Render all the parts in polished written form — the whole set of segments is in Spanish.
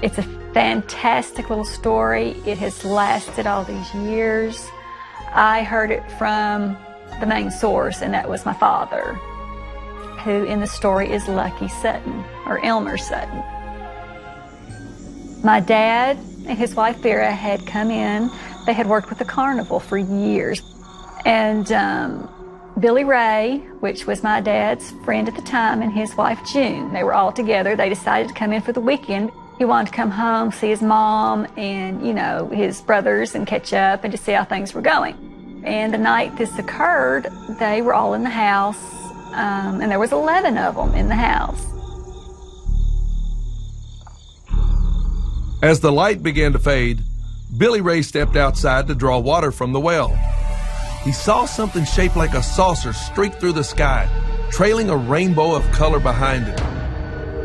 It's a fantastic little story. It has lasted all these years. I heard it from the main source, and that was my father, who in the story is Lucky Sutton, or Elmer Sutton. My dad and his wife Vera had come in. They had worked with the carnival for years. And Billy Ray, which was my dad's friend at the time, and his wife June, they were all together. They decided to come in for the weekend. He wanted to come home, see his mom and, you know, his brothers and catch up and to see how things were going. And the night this occurred, they were all in the house, and there was 11 of them in the house. As the light began to fade, Billy Ray stepped outside to draw water from the well. He saw something shaped like a saucer streak through the sky, trailing a rainbow of color behind it.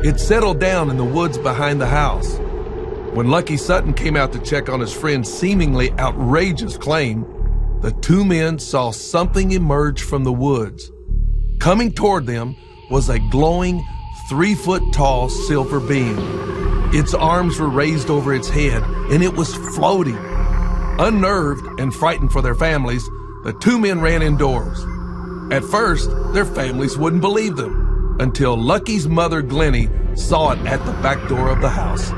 It settled down in the woods behind the house. When Lucky Sutton came out to check on his friend's seemingly outrageous claim, the two men saw something emerge from the woods. Coming toward them was a glowing 3-foot-tall silver being. Its arms were raised over its head, and it was floating. Unnerved and frightened for their families, the two men ran indoors. At first, their families wouldn't believe them, until Lucky's mother, Glennie, saw it at the back door of the house.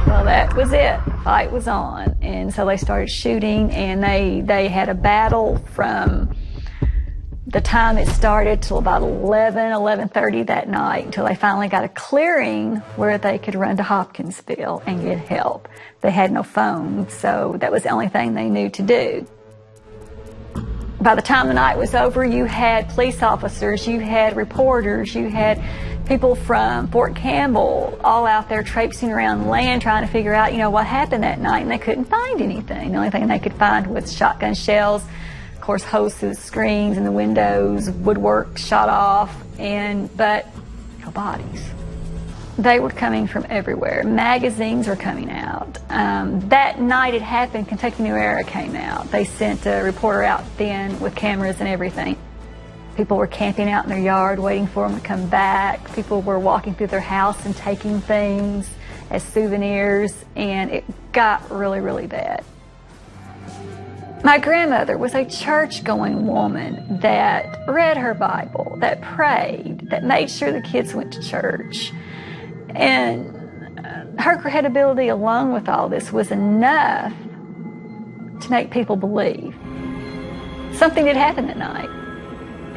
Well, that was it. The fight was on. And so they started shooting, and they had a battle from the time it started till about 11:30 that night, until they finally got a clearing where they could run to Hopkinsville and get help. They had no phone, so that was the only thing they knew to do. By the time the night was over, you had police officers, you had reporters, you had people from Fort Campbell all out there traipsing around land trying to figure out, you know, what happened that night, and they couldn't find anything. The only thing they could find was shotgun shells, of course, hoses, screens in the windows, woodwork shot off, but no bodies. They were coming from everywhere. Magazines were coming out. That night it happened, Kentucky New Era came out. They sent a reporter out then with cameras and everything. People were camping out in their yard waiting for them to come back. People were walking through their house and taking things as souvenirs, and it got really, really bad. My grandmother was a church-going woman that read her Bible, that prayed, that made sure the kids went to church. And her credibility alone with all this was enough to make people believe something did happen that night.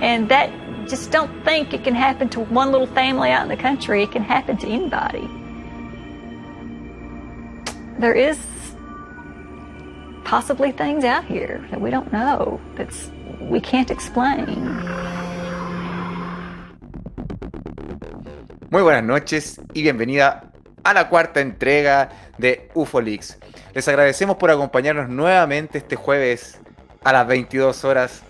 And that, just don't think it can happen to one little family out in the country. It can happen to anybody. There is possibly things out here that we don't know, we can't explain. Muy buenas noches y bienvenida a la cuarta entrega de UFOLix. Les agradecemos por acompañarnos nuevamente este jueves a las 22 horas.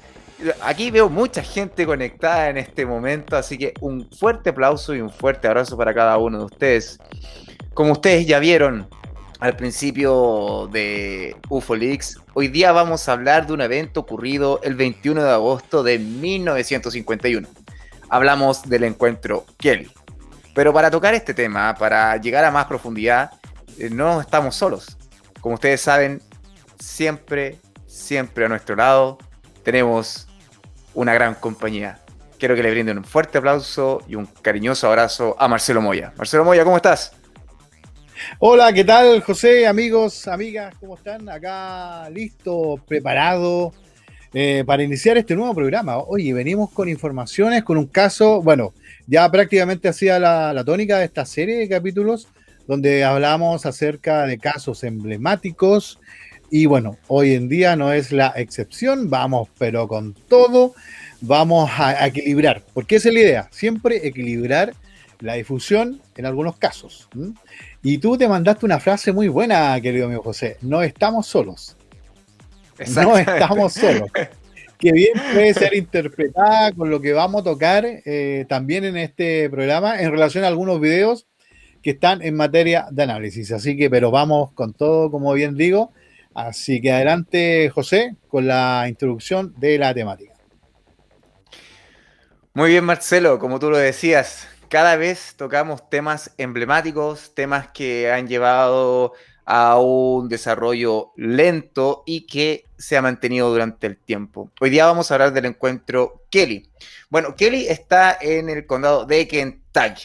Aquí veo mucha gente conectada en este momento, así que un fuerte aplauso y un fuerte abrazo para cada uno de ustedes. Como ustedes ya vieron al principio de UFOLix, hoy día vamos a hablar de un evento ocurrido el 21 de agosto de 1951. Hablamos del encuentro Kelly. Pero para tocar este tema, para llegar a más profundidad, no estamos solos. Como ustedes saben, siempre a nuestro lado tenemos una gran compañía. Quiero que le brinden un fuerte aplauso y un cariñoso abrazo a Marcelo Moya. Marcelo Moya, ¿cómo estás? Hola, ¿qué tal, José? Amigos, amigas, ¿cómo están? Acá listo, preparado para iniciar este nuevo programa. Oye, venimos con informaciones, con un caso, bueno, ya prácticamente hacía la tónica de esta serie de capítulos donde hablamos acerca de casos emblemáticos y bueno, hoy en día no es la excepción, vamos pero con todo, vamos a equilibrar, porque esa es la idea, siempre equilibrar la difusión en algunos casos. Y tú te mandaste una frase muy buena, querido amigo José, no estamos solos. No estamos solos. Que bien puede ser interpretada con lo que vamos a tocar también en este programa en relación a algunos videos que están en materia de análisis. Así que, pero vamos con todo, como bien digo. Así que adelante, José, con la introducción de la temática. Muy bien, Marcelo, como tú lo decías, cada vez tocamos temas emblemáticos, temas que han llevado a un desarrollo lento y que se ha mantenido durante el tiempo. Hoy día vamos a hablar del encuentro Kelly. Bueno, Kelly está en el condado de Kentucky,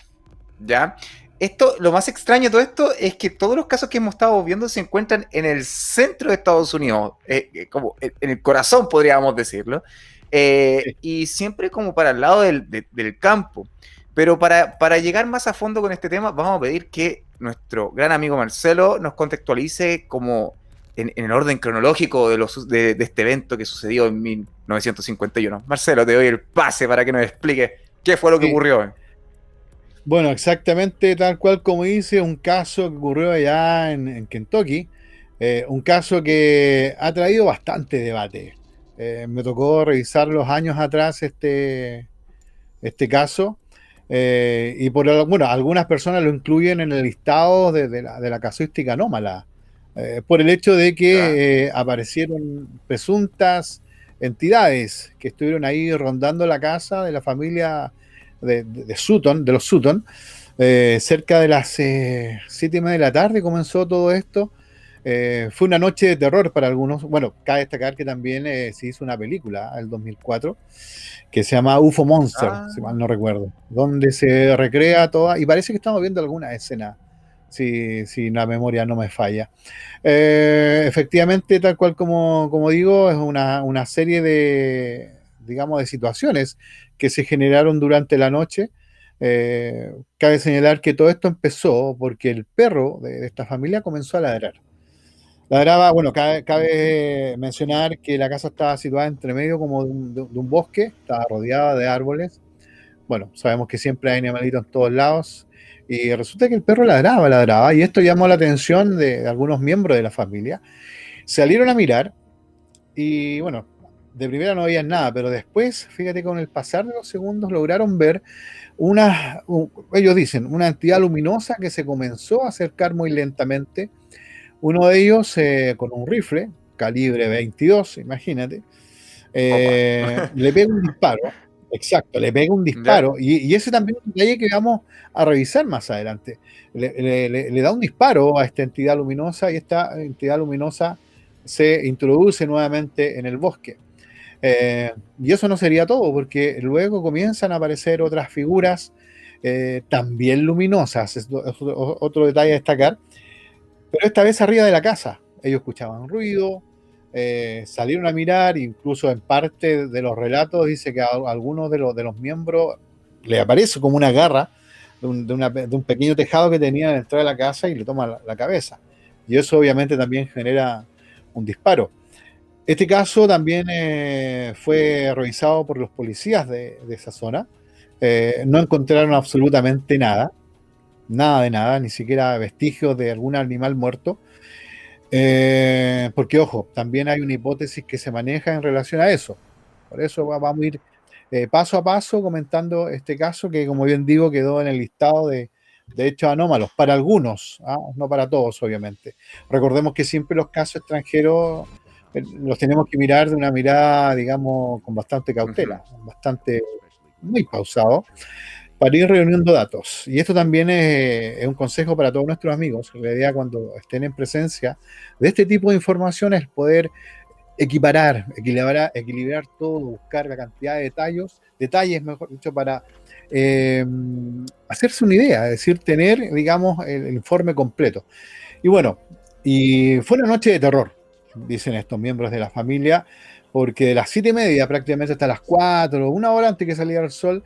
¿ya? Esto, lo más extraño de todo esto es que todos los casos que hemos estado viendo se encuentran en el centro de Estados Unidos, como en el corazón, podríamos decirlo. Sí. Y siempre como para el lado del campo. Pero para llegar más a fondo con este tema, vamos a pedir que nuestro gran amigo Marcelo nos contextualice como en el orden cronológico de este evento que sucedió en 1951. Marcelo, te doy el pase para que nos explique qué fue lo que Sí. ocurrió. Bueno, exactamente tal cual como dice, un caso que ocurrió allá en Kentucky, un caso que ha traído bastante debate. Me tocó revisar los años atrás este caso, y bueno, algunas personas lo incluyen en el listado de la casuística anómala, por el hecho de ¿Ya? que aparecieron presuntas entidades que estuvieron ahí rondando la casa de la familia de Sutton, de los Sutton. Cerca de las 7:30 de la tarde comenzó todo esto. Fue una noche de terror para algunos. Bueno, cabe destacar que también se hizo una película el 2004 que se llama UFO Monster, Ah, si mal no recuerdo, donde se recrea toda, y parece que estamos viendo alguna escena, si la memoria no me falla. Efectivamente, tal cual como digo, es una serie digamos, de situaciones que se generaron durante la noche. Cabe señalar que todo esto empezó porque el perro de esta familia comenzó a ladrar. Ladraba, bueno, cabe mencionar que la casa estaba situada entre medio como de un bosque, estaba rodeada de árboles. Bueno, sabemos que siempre hay animalitos en todos lados. Y resulta que el perro ladraba, y esto llamó la atención de algunos miembros de la familia. Salieron a mirar y, bueno, de primera no veían nada, pero después, fíjate, con el pasar de los segundos lograron ver ellos dicen, una entidad luminosa que se comenzó a acercar muy lentamente. Uno de ellos, con un rifle, calibre 22, imagínate, opa. le pega un disparo. Exacto, le pega un ¿Ya? disparo. Y ese también es un detalle que vamos a revisar más adelante. Le da un disparo a esta entidad luminosa y esta entidad luminosa se introduce nuevamente en el bosque. Y eso no sería todo, porque luego comienzan a aparecer otras figuras también luminosas. Es otro detalle a destacar, pero esta vez arriba de la casa. Ellos escuchaban ruido, salieron a mirar, incluso en parte de los relatos dice que a algunos de los miembros le aparece como una garra de un pequeño tejado que tenía en la entrada de la casa y le toma la cabeza. Y eso obviamente también genera un disparo. Este caso también fue revisado por los policías de esa zona. No encontraron absolutamente nada, nada de nada, ni siquiera vestigios de algún animal muerto. Porque, ojo, también hay una hipótesis que se maneja en relación a eso. Por eso vamos a ir paso a paso comentando este caso que, como bien digo, quedó en el listado de hechos anómalos, para algunos, no para todos, obviamente. Recordemos que siempre los casos extranjeros los tenemos que mirar de una mirada, digamos, con bastante Ujú. cautela, bastante, muy pausado, para ir reuniendo datos. Y esto también es un consejo para todos nuestros amigos. La idea, cuando estén en presencia de este tipo de información, es poder equilibrar todo, buscar la cantidad de detalles, mejor dicho, para eh, hacerse una idea, es decir, tener, digamos, el informe completo. Y bueno, y fue una noche de terror, dicen estos miembros de la familia, porque de las 7:30 prácticamente hasta las 4, una hora antes que saliera el sol,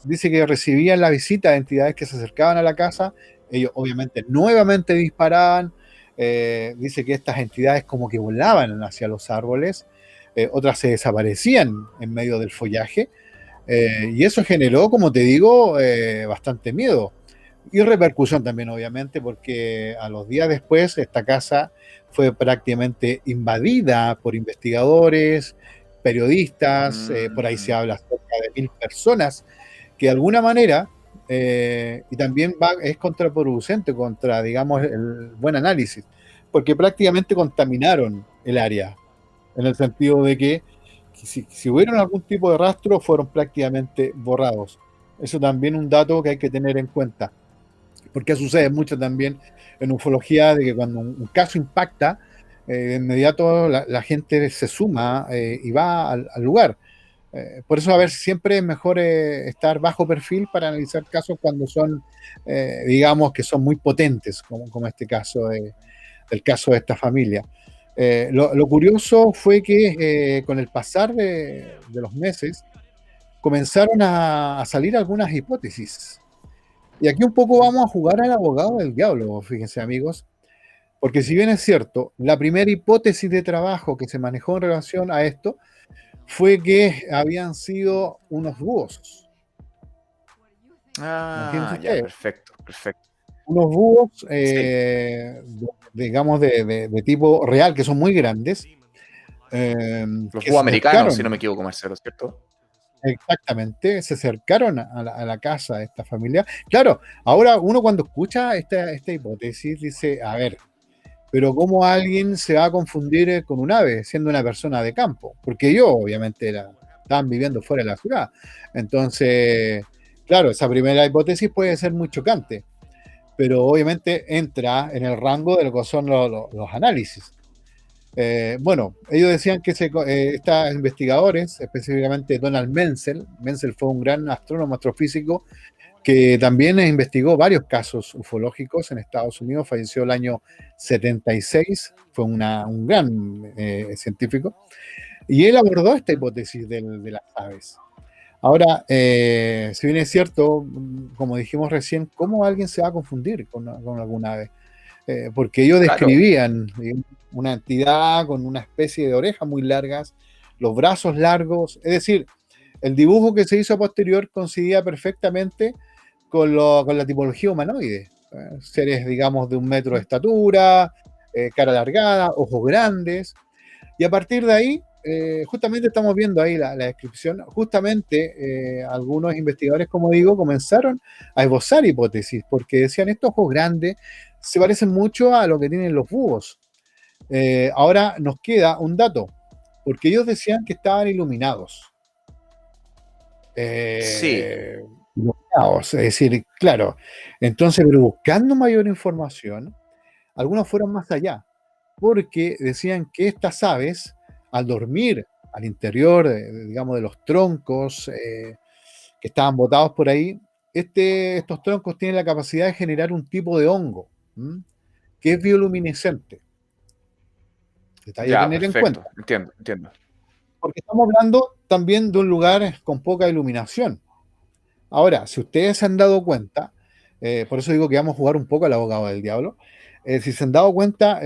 dice que recibían la visita de entidades que se acercaban a la casa. Ellos obviamente nuevamente disparaban. Dice que estas entidades como que volaban hacia los árboles, otras se desaparecían en medio del follaje, y eso generó, como te digo, bastante miedo. Y repercusión también, obviamente, porque a los días después esta casa fue prácticamente invadida por investigadores, periodistas, por ahí se Mm, habla cerca de 1.000 personas, que de alguna manera, y también es contraproducente contra, digamos, el buen análisis, porque prácticamente contaminaron el área, en el sentido de que si hubieron algún tipo de rastro, fueron prácticamente borrados. Eso también es un dato que hay que tener en cuenta, porque sucede mucho también en ufología, de que cuando un caso impacta, de inmediato la gente se suma y va al lugar. Por eso, a ver, siempre es mejor estar bajo perfil para analizar casos cuando son, digamos, que son muy potentes, como este caso del caso de esta familia. Lo curioso fue que con el pasar de los meses comenzaron a salir algunas hipótesis. Y aquí un poco vamos a jugar al abogado del diablo, fíjense amigos, porque si bien es cierto, la primera hipótesis de trabajo que se manejó en relación a esto fue que habían sido unos búhos. Imagínense Ya, ustedes, perfecto, perfecto. unos búhos, Sí, digamos, de tipo real, que son muy grandes, los que búhos se americanos, si no acercaron, me equivoco, Marcelo, ¿cierto? exactamente, se acercaron a la casa de esta familia. Claro, ahora uno cuando escucha esta hipótesis dice, a ver, pero ¿cómo alguien se va a confundir con un ave siendo una persona de campo? Porque yo, obviamente, estaban viviendo fuera de la ciudad. Entonces, claro, esa primera hipótesis puede ser muy chocante, pero obviamente entra en el rango de lo que son los análisis. Bueno, ellos decían que estos investigadores, específicamente Donald Menzel fue un gran astrónomo astrofísico que también investigó varios casos ufológicos en Estados Unidos, falleció el año 76, fue un gran científico, y él abordó esta hipótesis de las aves. Ahora, si bien es cierto, como dijimos recién, ¿cómo alguien se va a confundir con alguna ave? Porque ellos Claro, describían una entidad con una especie de orejas muy largas, los brazos largos, es decir, el dibujo que se hizo a posterior coincidía perfectamente con la tipología humanoide. Seres, digamos, de 1 metro de estatura, cara alargada, ojos grandes. Y a partir de ahí, justamente estamos viendo ahí la descripción, justamente algunos investigadores, como digo, comenzaron a esbozar hipótesis, porque decían, estos ojos grandes se parecen mucho a lo que tienen los búhos. Ahora nos queda un dato, porque ellos decían que estaban iluminados. sí, Iluminados, es decir, claro. Entonces, pero buscando mayor información, algunos fueron más allá, porque decían que estas aves, al dormir al interior, digamos, de los troncos que estaban botados por ahí, estos troncos tienen la capacidad de generar un tipo de hongo, ¿m? Que es bioluminescente. Detalle a ya, tener en cuenta, perfecto, entiendo, entiendo. porque estamos hablando también de un lugar con poca iluminación. Ahora, si ustedes se han dado cuenta, por eso digo que vamos a jugar un poco al abogado del diablo, si se han dado cuenta,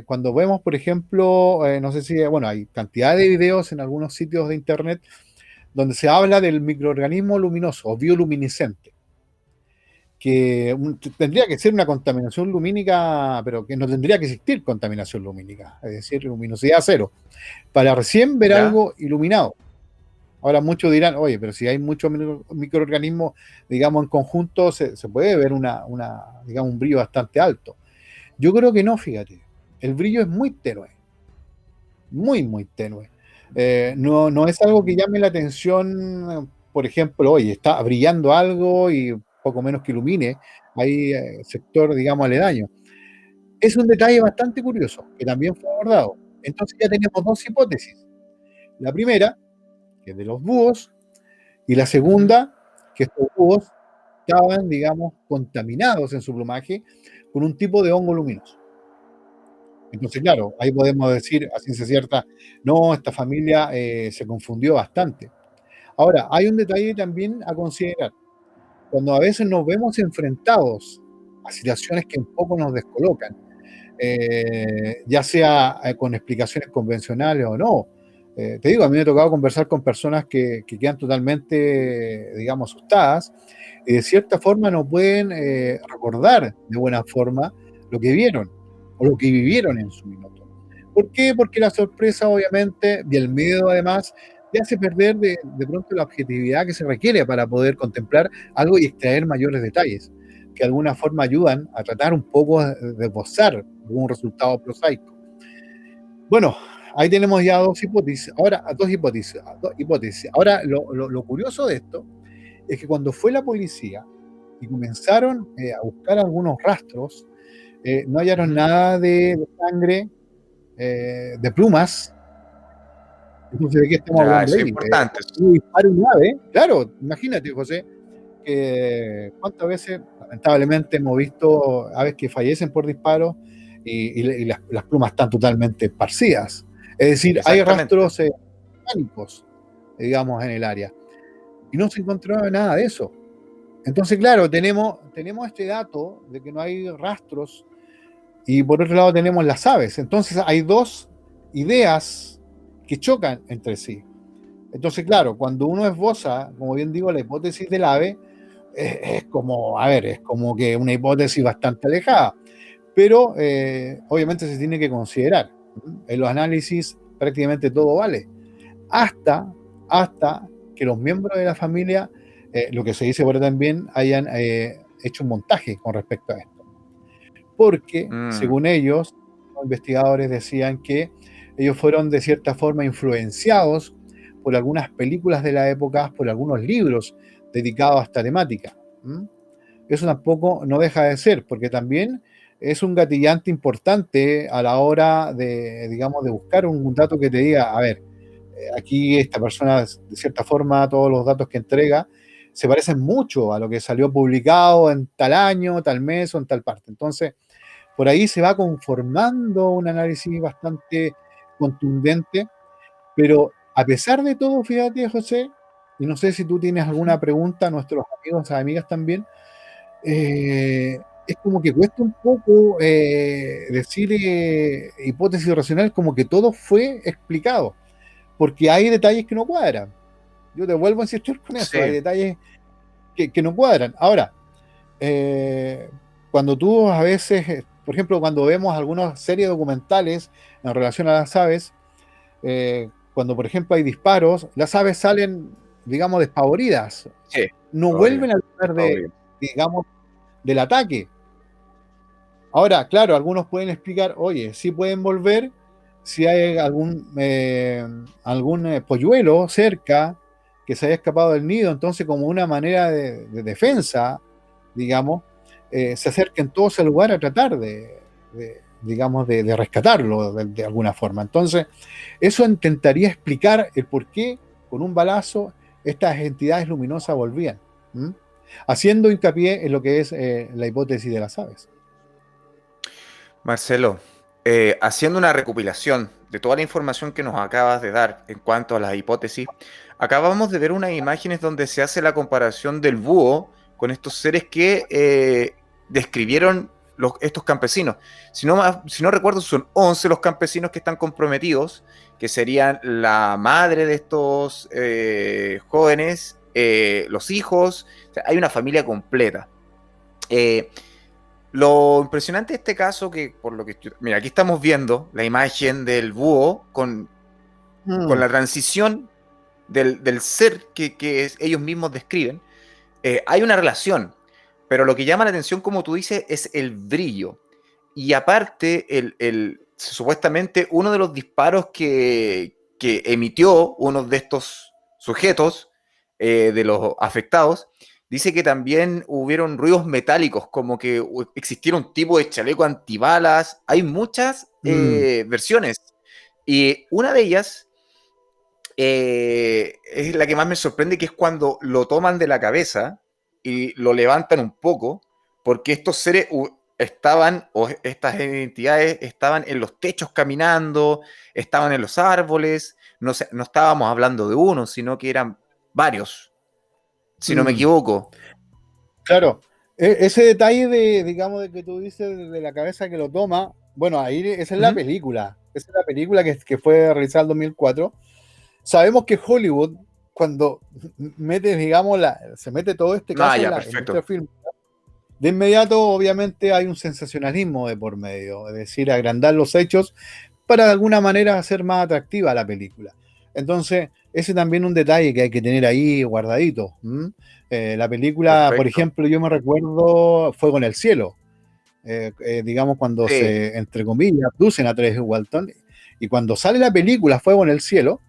cuando vemos, por ejemplo, no sé si, bueno, hay cantidad de videos en algunos sitios de internet donde se habla del microorganismo luminoso o bioluminiscente, que tendría que ser una contaminación lumínica, pero que no tendría que existir contaminación lumínica, es decir, luminosidad cero, para recién ver ¿Ya? algo iluminado. Ahora muchos dirán, oye, pero si hay muchos microorganismos, digamos, en conjunto, se puede ver digamos, un brillo bastante alto. Yo creo que no, fíjate. El brillo es muy tenue, muy, muy tenue. No es algo que llame la atención, por ejemplo, oye, está brillando algo y poco menos que ilumine, hay sector, digamos, aledaño. Es un detalle bastante curioso, que también fue abordado. Entonces ya tenemos dos hipótesis. La primera, que es de los búhos, y la Ujú. segunda, que estos búhos estaban, digamos, contaminados en su plumaje con un tipo de hongo luminoso. Entonces, claro, ahí podemos decir a ciencia cierta, no, esta familia se confundió bastante. Ahora, hay un detalle también a considerar. Cuando a veces nos vemos enfrentados a situaciones que un poco nos descolocan, ya sea con explicaciones convencionales o no. Te digo, a mí me ha tocado conversar con personas que quedan totalmente, digamos, asustadas y de cierta forma no pueden recordar de buena forma lo que vieron o lo que vivieron en su minuto. ¿Por qué? Porque la sorpresa, obviamente, y el miedo, además, te hace perder de pronto la objetividad que se requiere para poder contemplar algo y extraer mayores detalles, que de alguna forma ayudan a tratar un poco de esbozar un resultado prosaico. Bueno, ahí tenemos ya dos hipótesis. Ahora, dos hipótesis. Dos hipótesis. Ahora, lo curioso de esto es que cuando fue la policía y comenzaron a buscar algunos rastros, no hallaron nada de sangre, de plumas. Entonces, ¿de qué estamos Ya, hablando eso es ahí? importante. Un disparo grave. Claro, imagínate, José, que cuántas veces, lamentablemente, hemos visto aves que fallecen por disparos y las plumas están totalmente esparcidas. Es decir, hay Exactamente. rastros pánicos, digamos, en el área. Y no se encontró nada de eso. Entonces, claro, tenemos este dato de que no hay rastros y por otro lado tenemos las aves. Entonces hay dos ideas que chocan entre sí. Entonces, claro, cuando uno esboza, como bien digo, la hipótesis del ave, es como, a ver, es como que una hipótesis bastante alejada, pero obviamente se tiene que considerar. En los análisis prácticamente todo vale, hasta que los miembros de la familia, lo que se dice por ahí también, hayan hecho un montaje con respecto a esto. Porque, Mm, según ellos, los investigadores decían que ellos fueron de cierta forma influenciados por algunas películas de la época, por algunos libros dedicados a esta temática. ¿Mm? Eso tampoco no deja de ser, porque también es un gatillante importante a la hora de, digamos, de buscar un dato que te diga, a ver, aquí esta persona, de cierta forma, todos los datos que entrega se parecen mucho a lo que salió publicado en tal año, tal mes o en tal parte. Entonces, por ahí se va conformando un análisis bastante contundente, pero a pesar de todo, fíjate, José, y no sé si tú tienes alguna pregunta, nuestros amigos y amigas también, es como que cuesta un poco decir hipótesis racional, como que todo fue explicado, porque hay detalles que no cuadran. Yo te vuelvo a insistir con eso, hay sí. detalles que no cuadran. Ahora, eh, cuando tú a veces, por ejemplo, cuando vemos algunas series documentales en relación a las aves, cuando por ejemplo hay disparos, las aves salen, digamos, despavoridas, Sí, no favorito. vuelven al lugar de, Favorito. digamos, del ataque. Ahora, claro, algunos pueden explicar, oye, sí pueden volver si hay algún polluelo cerca que se haya escapado del nido, entonces como una manera de defensa, digamos, se acerquen todos al lugar a tratar digamos, de rescatarlo de alguna forma. Entonces, eso intentaría explicar el por qué con un balazo estas entidades luminosas volvían, ¿m? Haciendo hincapié en lo que es la hipótesis de las aves. Marcelo, haciendo una recopilación de toda la información que nos acabas de dar en cuanto a las hipótesis, acabamos de ver unas imágenes donde se hace la comparación del búho con estos seres que describieron estos campesinos. Si no recuerdo, son 11 los campesinos que están comprometidos, que serían la madre de estos jóvenes, los hijos, o sea, hay una familia completa. Eh, lo impresionante de este caso, que por lo que mira, aquí estamos viendo la imagen del búho con Mm, la transición del ser que ellos mismos describen. Hay una relación, pero lo que llama la atención, como tú dices, es el brillo. Y aparte, supuestamente uno de los disparos que emitió uno de estos sujetos, de los afectados, dice que también hubieron ruidos metálicos, como que existiera un tipo de chaleco antibalas. Hay muchas mm, versiones. Y una de ellas es la que más me sorprende, que es cuando lo toman de la cabeza y lo levantan un poco, porque estos seres estaban, o estas entidades estaban en los techos caminando, estaban en los árboles, no estábamos hablando de uno, sino que eran varios, si no me mm. equivoco. Claro, ese detalle de, digamos, de que tú dices de la cabeza que lo toma, bueno, ahí esa es la Ujú. película, esa es la película que fue realizada en 2004. Sabemos que Hollywood, cuando mete, digamos, se mete todo este Ah, caso en ya, la industria perfecto. film, de inmediato, obviamente, hay un sensacionalismo de por medio, es decir, agrandar los hechos para de alguna manera hacer más atractiva la película. Entonces, ese también es un detalle que hay que tener ahí guardadito. ¿M? La película, por Perfecto. ejemplo, yo me recuerdo Fuego en el cielo, digamos cuando Sí, se, entre comillas, abducen a Travis Walton Y cuando sale la película Fuego en el Cielo,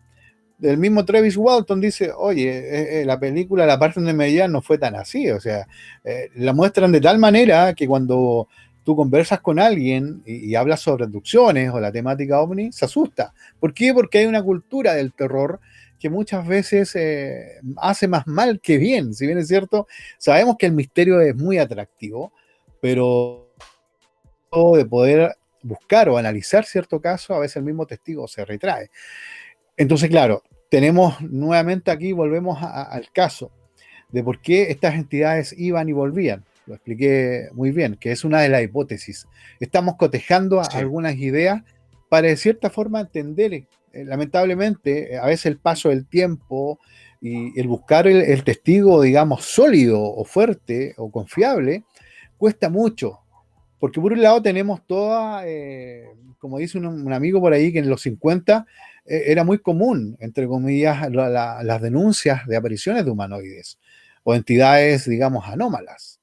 el mismo Travis Walton dice, oye, la película, la parte donde me veían no fue tan así, o sea, la muestran de tal manera que cuando tú conversas con alguien y hablas sobre abducciones o la temática ovni, se asusta. ¿Por qué? Porque hay una cultura del terror que muchas veces hace más mal que bien. Si bien es cierto, sabemos que el misterio es muy atractivo, pero de poder buscar o analizar cierto caso, a veces el mismo testigo se retrae. Entonces, claro, tenemos nuevamente aquí, volvemos al caso de por qué estas entidades iban y volvían. Lo expliqué muy bien, que es una de las hipótesis. Estamos cotejando Sí. algunas ideas para de cierta forma entender, lamentablemente, a veces el paso del tiempo y el buscar el testigo, digamos, sólido o fuerte o confiable, cuesta mucho. Porque por un lado tenemos toda, como dice un amigo por ahí, que en los 50 era muy común, entre comillas, las denuncias de apariciones de humanoides o entidades, digamos, anómalas.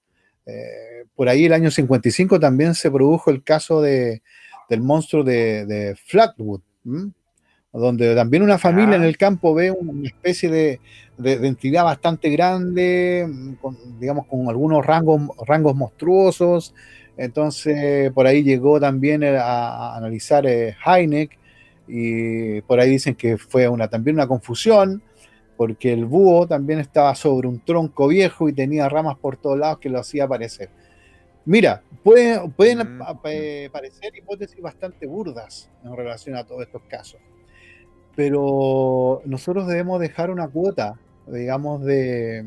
Por ahí el año 55 también se produjo el caso del monstruo de Flatwood, ¿m? Donde también una familia en Ya. el campo ve una especie de entidad bastante grande, digamos, con algunos rangos monstruosos. Entonces, por ahí llegó también a analizar Hynek, y por ahí dicen que fue también una confusión, porque el búho también estaba sobre un tronco viejo y tenía ramas por todos lados que lo hacía aparecer. Mira, pueden Mm, parecer hipótesis bastante burdas en relación a todos estos casos, pero nosotros debemos dejar una cuota, digamos, de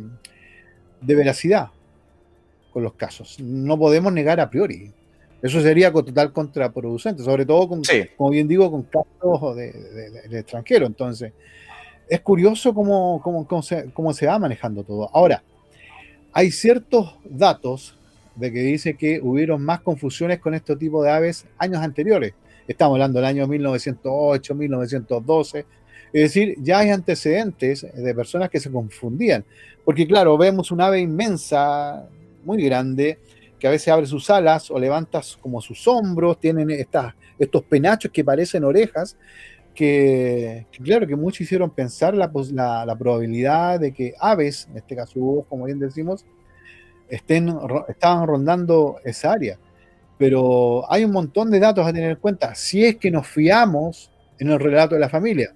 veracidad con los casos. No podemos negar a priori. Eso sería total contraproducente, sobre todo, sí. como bien digo, con casos de extranjero. Entonces, es curioso cómo se va manejando todo. Ahora, hay ciertos datos de que dice que hubieron más confusiones con este tipo de aves años anteriores. Estamos hablando del año 1908, 1912. Es decir, ya hay antecedentes de personas que se confundían. Porque claro, vemos un ave inmensa, muy grande, que a veces abre sus alas o levanta como sus hombros, tienen estos penachos que parecen orejas, que claro, que muchos hicieron pensar la probabilidad de que aves, en este caso búhos, como bien decimos, estaban rondando esa área. Pero hay un montón de datos a tener en cuenta, si es que nos fiamos en el relato de la familia.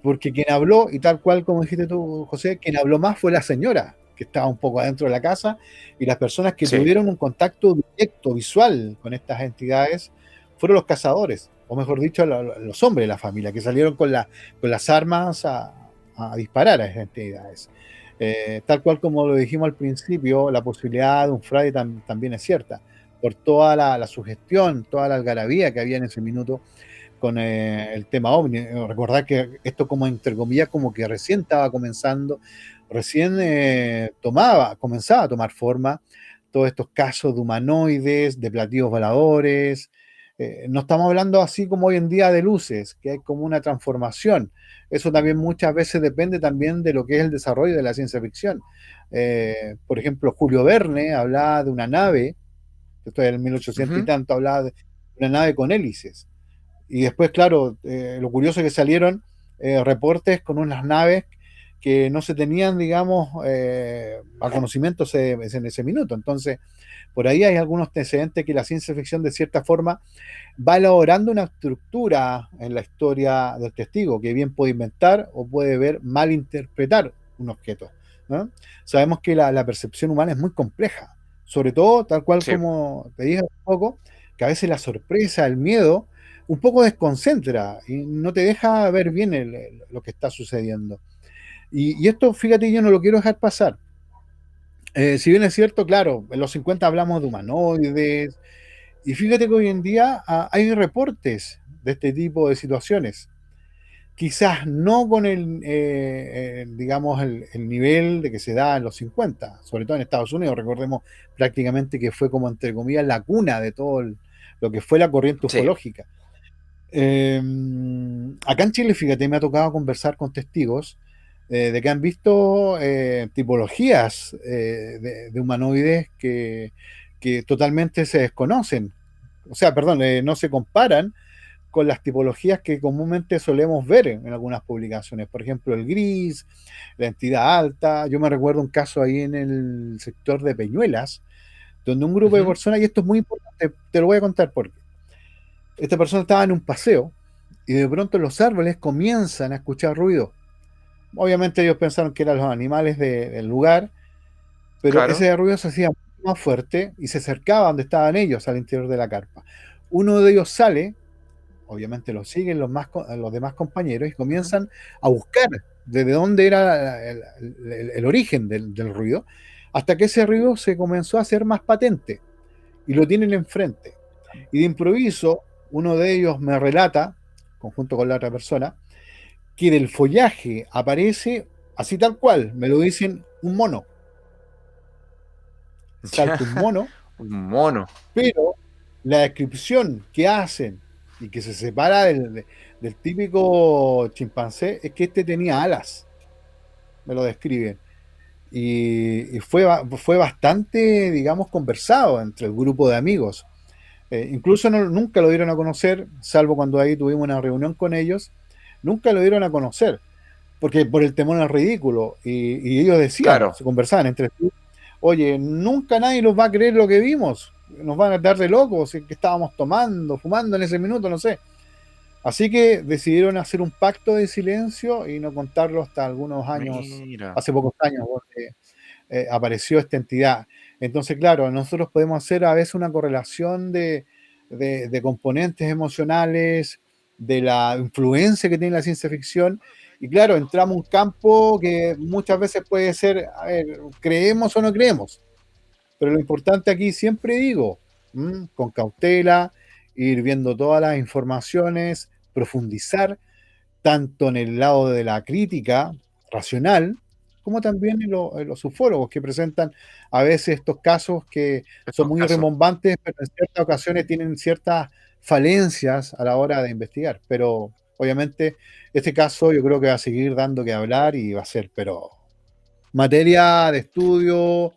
Porque quien habló, y tal cual como dijiste tú, José, quien habló más fue la señora, que estaba un poco adentro de la casa, y las personas que Sí. tuvieron un contacto directo, visual, con estas entidades, fueron los cazadores, o mejor dicho, los hombres de la familia, que salieron con las armas a disparar a esas entidades. Tal cual como lo dijimos al principio, la posibilidad de un fraude también es cierta, por toda la sugestión, toda la algarabía que había en ese minuto con el tema OVNI. Recordar que esto, como entre comillas, como que recién estaba comenzando, recién comenzaba a tomar forma todos estos casos de humanoides, de platillos voladores. No estamos hablando así como hoy en día de luces, que hay como una transformación. Eso también muchas veces depende también de lo que es el desarrollo de la ciencia ficción. Por ejemplo, Julio Verne hablaba de una nave, esto es en 1800 y Ujú. tanto, hablaba de una nave con hélices. Y después, claro, lo curioso es que salieron reportes con unas naves que no se tenían, digamos, a conocimiento en ese minuto. Entonces, por ahí hay algunos antecedentes que la ciencia ficción, de cierta forma, va elaborando una estructura en la historia del testigo, que bien puede inventar o puede ver, malinterpretar un objeto, ¿no? Sabemos que la percepción humana es muy compleja, sobre todo, tal cual Sí. como te dije un poco, que a veces la sorpresa, el miedo, un poco desconcentra y no te deja ver bien lo que está sucediendo. Y esto, fíjate, yo no lo quiero dejar pasar. Si bien es cierto, claro, en los 50 hablamos de humanoides, y fíjate que hoy en día hay reportes de este tipo de situaciones. Quizás no con digamos, el nivel de que se da en los 50, sobre todo en Estados Unidos. Recordemos prácticamente que fue como, entre comillas, la cuna de todo lo que fue la corriente Sí. ufológica. Eh, Acá en Chile, fíjate, me ha tocado conversar con testigos de que han visto tipologías de humanoides que totalmente se desconocen. O sea, perdón, no se comparan con las tipologías que comúnmente solemos ver en algunas publicaciones. Por ejemplo, el gris, la entidad alta. Yo me recuerdo un caso ahí en el sector de Peñuelas, donde un grupo de personas, y esto es muy importante, te lo voy a contar porque esta persona estaba en un paseo y de pronto los árboles comienzan a escuchar ruido. Obviamente ellos pensaron que eran los animales del lugar, pero Claro. ese ruido se hacía mucho más fuerte y se acercaba donde estaban ellos, al interior de la carpa. Uno de ellos sale, obviamente lo siguen los demás compañeros y comienzan a buscar desde dónde era el origen del ruido, hasta que ese ruido se comenzó a hacer más patente y lo tienen enfrente. Y de improviso, uno de ellos me relata, conjunto con la otra persona, que del follaje aparece, así tal cual, me lo dicen, un mono. Salta un mono, Un mono. pero la descripción que hacen y que se separa del típico chimpancé es que este tenía alas, me lo describen. Y fue bastante, digamos, conversado entre el grupo de amigos. Incluso nunca lo dieron a conocer, salvo cuando ahí tuvimos una reunión con ellos, nunca lo dieron a conocer, porque por el temor al ridículo. Y ellos decían, Claro. se conversaban entre sí, oye, nunca nadie nos va a creer lo que vimos, nos van a dar de locos, que estábamos tomando, fumando en ese minuto, no sé. Así que decidieron hacer un pacto de silencio y no contarlo hasta algunos años, Mira. hace pocos años, donde apareció esta entidad. Entonces, claro, nosotros podemos hacer a veces una correlación de componentes emocionales, de la influencia que tiene la ciencia ficción, y claro, entramos a un campo que muchas veces puede ser, a ver, creemos o no creemos, pero lo importante aquí siempre digo, con cautela, ir viendo todas las informaciones, profundizar tanto en el lado de la crítica racional, como también en los ufólogos que presentan a veces estos casos que son Estos muy casos. rimbombantes, pero en ciertas ocasiones tienen ciertas falencias a la hora de investigar. Pero obviamente este caso yo creo que va a seguir dando que hablar y va a ser, pero materia de estudio,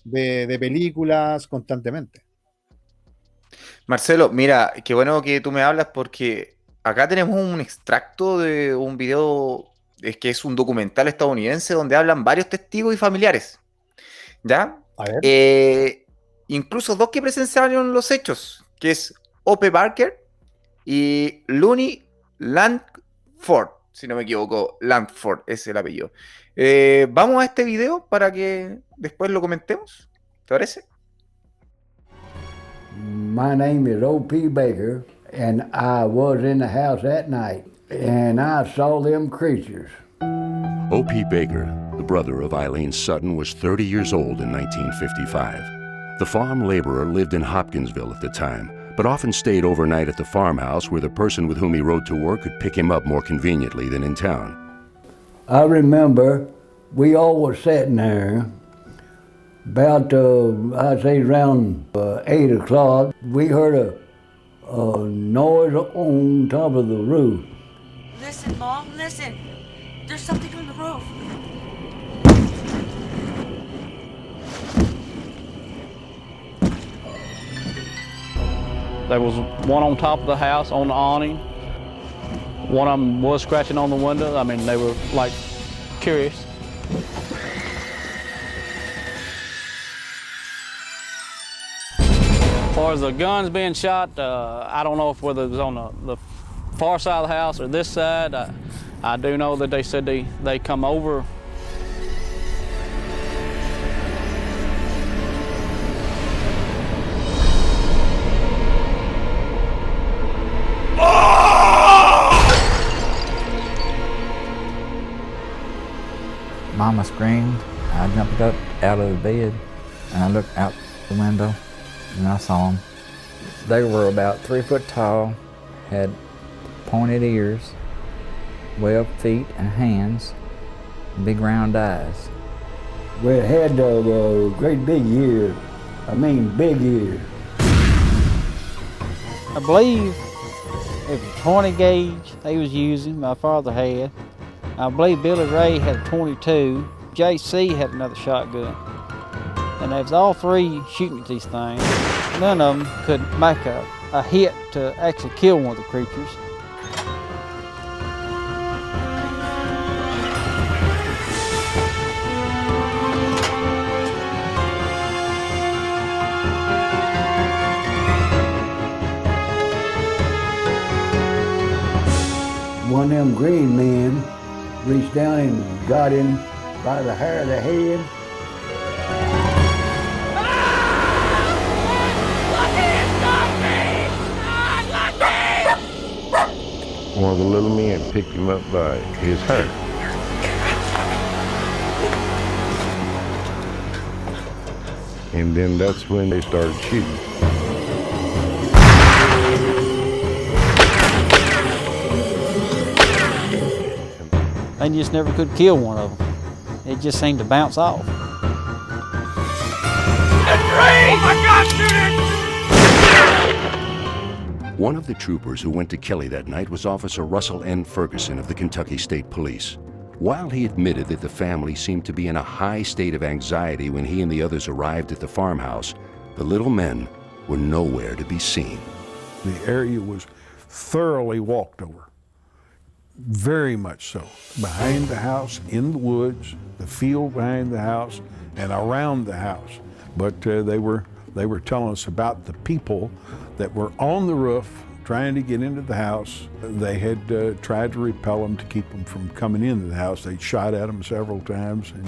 de películas constantemente. Marcelo, mira, qué bueno que tú me hablas porque acá tenemos un extracto de un video, es que es un documental estadounidense donde hablan varios testigos y familiares, ¿ya? A ver. Incluso dos que presenciaron los hechos, que es O.P. Barker y Looney Landford, si no me equivoco, Landford es el apellido. Vamos a este video para que después lo comentemos, ¿te parece? My name is O.P. Baker, and I was in the house that night, and I saw them creatures. O.P. Baker, the brother of Eileen Sutton, was 30 years old in 1955. The farm laborer lived in Hopkinsville at the time, but often stayed overnight at the farmhouse where the person with whom he rode to work could pick him up more conveniently than in town. I remember we all were sitting there about, I'd say around 8 o'clock. We heard a noise on top of the roof. Listen, Mom, listen. There's something on the roof. There was one on top of the house on the awning. One of them was scratching on the window. I mean, they were like curious. As far as the guns being shot, I don't know if whether it was on the far side of the house or this side. I do know that they said they come over. Mama screamed. I jumped up out of the bed and I looked out the window and I saw them. They were about 3 foot tall, had pointed ears, webbed feet and hands, big round eyes. We had great big ears. I mean, big ears. I believe it was a 20 gauge they was using, my father had. I believe Billy Ray had a 22, JC had another shotgun. And they was all three shooting at these things. None of them could make a hit to actually kill one of the creatures. one of them green men reached down and got him by the hair of the head. One of the little men picked him up by his hair. And then that's when they started shooting. They just never could kill one of them. It just seemed to bounce off. One of the troopers who went to Kelly that night was Officer Russell N. Ferguson of the Kentucky State Police. While he admitted that the family seemed to be in a high state of anxiety when he and the others arrived at the farmhouse, the little men were nowhere to be seen. The area was thoroughly walked over, very much so. Behind the house, in the woods, the field behind the house, and around the house. But they were telling us about the people that were on the roof trying to get into the house. They had tried to repel them to keep them from coming into the house. They shot at them several times, and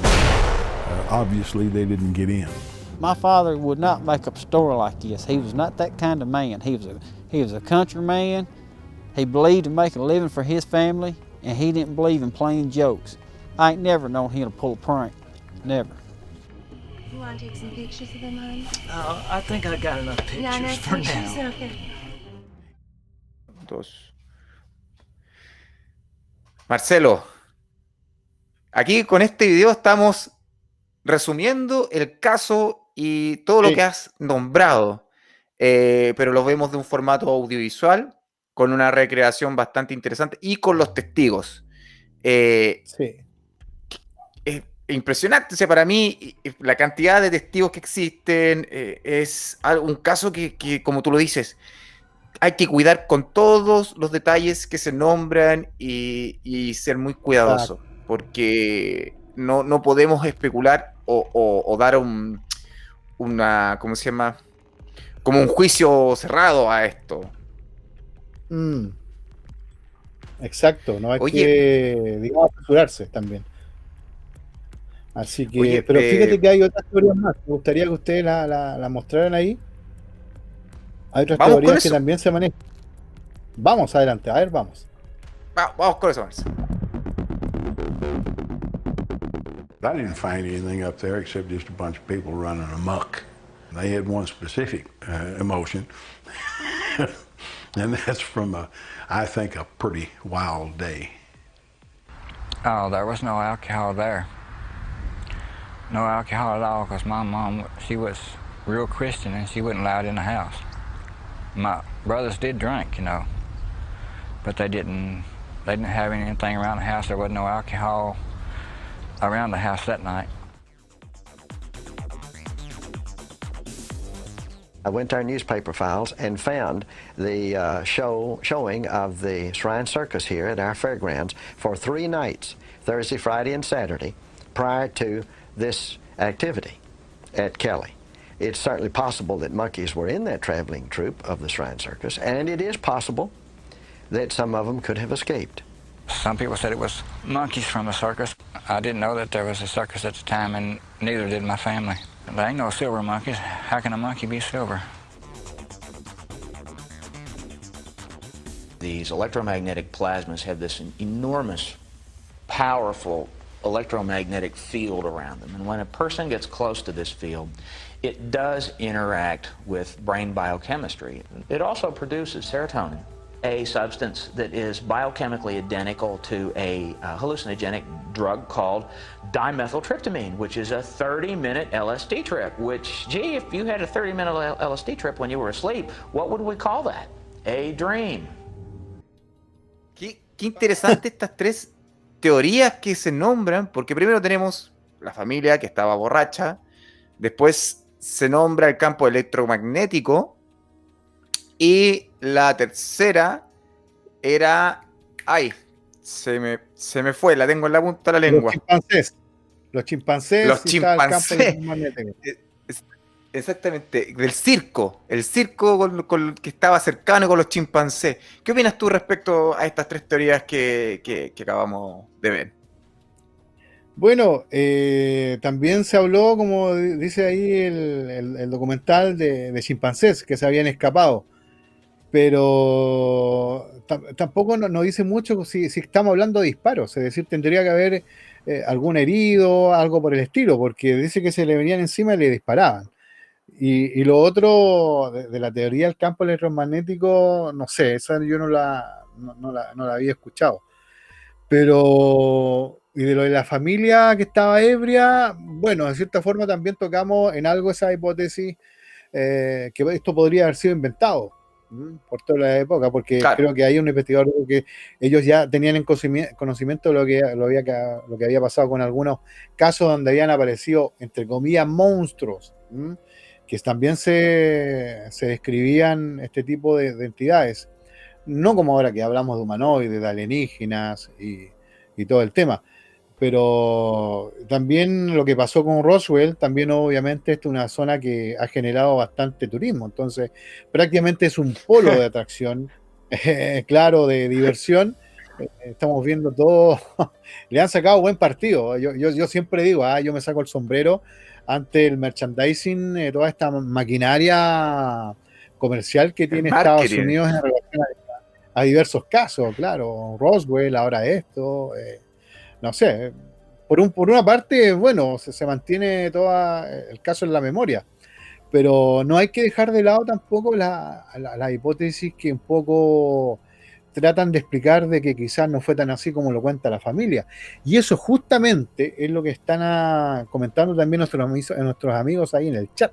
obviously they didn't get in. My father would not make up a story like this. He was not that kind of man. He was a country man. He believed in making a living for his family, and he didn't believe in playing jokes. I ain't never known him to pull a prank, never. You want to take some pictures of them, Mom? I think I got enough pictures for now. Okay. Marcelo, aquí con este video estamos resumiendo el caso y todo lo que has nombrado, pero lo vemos de un formato audiovisual con una recreación bastante interesante y con los testigos. Sí. Impresionante, o sea, para mí la cantidad de testigos que existen es un caso que, como tú lo dices, hay que cuidar con todos los detalles que se nombran y ser muy cuidadosos, porque no podemos especular o dar una, ¿cómo se llama? Como un juicio cerrado a esto. Exacto, no hay que, digamos, apresurarse también. Así que, Oye, pero fíjate que hay otras teorías más. Me gustaría que ustedes la mostraran ahí. Hay otras teorías que también se manejan. Vamos, adelante, a ver, vamos. Vamos con eso, Marcelo. I didn't find anything up there except just a bunch of people running amok. They had one specific emotion, and that's from, I think, a pretty wild day. Oh, there was no alcohol there. No alcohol at all, because my mom, she was real Christian and she wasn't allowed in the house. My brothers did drink, you know, but they didn't have anything around the house. There wasn't no alcohol around the house that night. I went to our newspaper files and found the showing of the Shrine Circus here at our fairgrounds for 3 nights, Thursday, Friday, and Saturday, prior to this activity at Kelly. It's certainly possible that monkeys were in that traveling troupe of the Shrine Circus, and it is possible that some of them could have escaped. Some people said it was monkeys from the circus. I didn't know that there was a circus at the time, and neither did my family. There ain't no silver monkeys. How can a monkey be silver? These electromagnetic plasmas have this enormous, powerful electromagnetic field around them. And when a person gets close to this field, it does interact with brain biochemistry. It also produces serotonin, a substance that is biochemically identical to a hallucinogenic drug called dimethyltryptamine, which is a 30-minute LSD trip, which, gee, if you had a 30-minute LSD trip when you were asleep, what would we call that? A dream. Qué interesante estas 3 teorías que se nombran, porque primero tenemos la familia que estaba borracha, después se nombra el campo electromagnético, y la tercera era... ¡Ay! Se me fue, la tengo en la punta de la lengua. Los chimpancés. Los chimpancés. Exactamente, del circo, el circo con el que estaba cercano con los chimpancés. ¿Qué opinas tú respecto a estas tres teorías que acabamos de ver? Bueno, también se habló, como dice ahí el documental, de chimpancés que se habían escapado, pero tampoco nos dice mucho si estamos hablando de disparos, es decir, tendría que haber algún herido, algo por el estilo, porque dice que se le venían encima y le disparaban. Y lo otro de la teoría del campo electromagnético, no sé, esa yo no la había escuchado. Pero, y de lo de la familia que estaba ebria, bueno, de cierta forma también tocamos en algo esa hipótesis, que esto podría haber sido inventado por toda la época, porque Claro. creo que hay un investigador que ellos ya tenían en conocimiento lo que había pasado con algunos casos donde habían aparecido, entre comillas, monstruos, que también se describían este tipo de entidades. No como ahora que hablamos de humanoides, de alienígenas y todo el tema. Pero también lo que pasó con Roswell, también obviamente esta es una zona que ha generado bastante turismo. Entonces, prácticamente es un polo de atracción, claro, de diversión. Estamos viendo todo. Le han sacado buen partido. Yo siempre digo, yo me saco el sombrero ante el merchandising, toda esta maquinaria comercial que El tiene Estados marketing. Unidos en relación a diversos casos, claro, Roswell, ahora esto, no sé, por una parte, bueno, se mantiene todo el caso en la memoria, pero no hay que dejar de lado tampoco la hipótesis que un poco tratan de explicar de que quizás no fue tan así como lo cuenta la familia. Y eso justamente es lo que están comentando también nuestros amigos ahí en el chat.